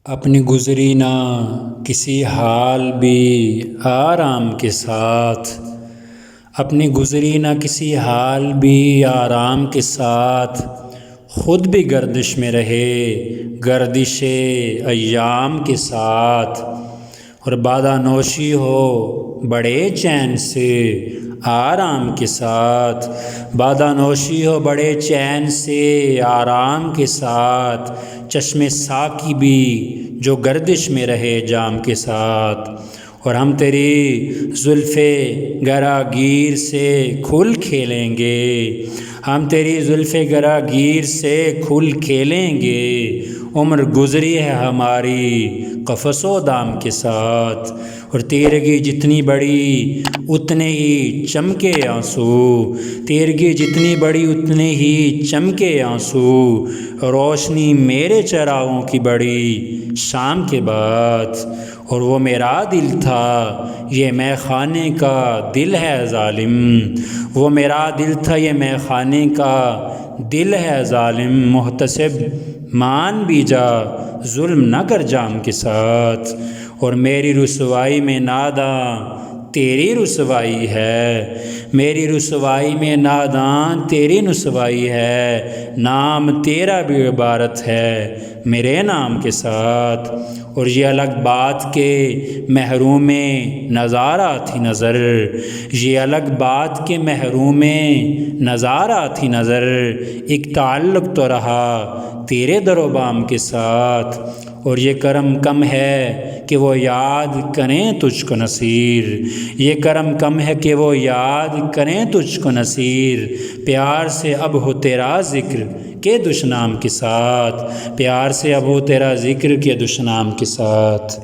اپنی گزری نہ کسی حال بھی آرام کے ساتھ، اپنی گزری نہ کسی حال بھی آرام کے ساتھ، خود بھی گردش میں رہے گردش ایام کے ساتھ، اور بادہ نوشی ہو بڑے چین سے آرام کے ساتھ، بادہ نوشی ہو بڑے چین سے آرام کے ساتھ، چشم ساقی بھی جو گردش میں رہے جام کے ساتھ، اور ہم تیری زلف گرا گیر سے کھل کھیلیں گے، ہم تیری زلف گرا گیر سے کھل کھیلیں گے، عمر گزری ہے ہماری قفس و دام کے ساتھ، اور تیرگی جتنی بڑی اتنے ہی چمکے آنسو، تیرگی جتنی بڑی اتنے ہی چمکے آنسو، روشنی میرے چراغوں کی بڑی شام کے بعد، اور وہ میرا دل تھا یہ مے خانے کا دل ہے ظالم، وہ میرا دل تھا یہ مے خانے کا دل ہے ظالم، محتسب مان بھی جا ظلم نہ کر جام کے ساتھ، اور میری رسوائی میں ناداں تیری رسوائی ہے، میری رسوائی میں ناداں تیری رسوائی ہے، نام تیرا بھی عبارت ہے میرے نام کے ساتھ، اور یہ الگ بات کہ محروم نظارہ تھی نظر، یہ الگ بات کہ محروم نظارہ تھی نظر، ایک تعلق تو رہا تیرے در و بام کے ساتھ، اور یہ کرم کم ہے کہ وہ یاد کریں تجھ کو نصیر، یہ کرم کم ہے کہ وہ یاد کریں تجھ کو نصیر، پیار سے اب ہو تیرا ذکر کے دشنام کے ساتھ، پیار سے اب ہو تیرا ذکر کے دشنام کے ساتھ۔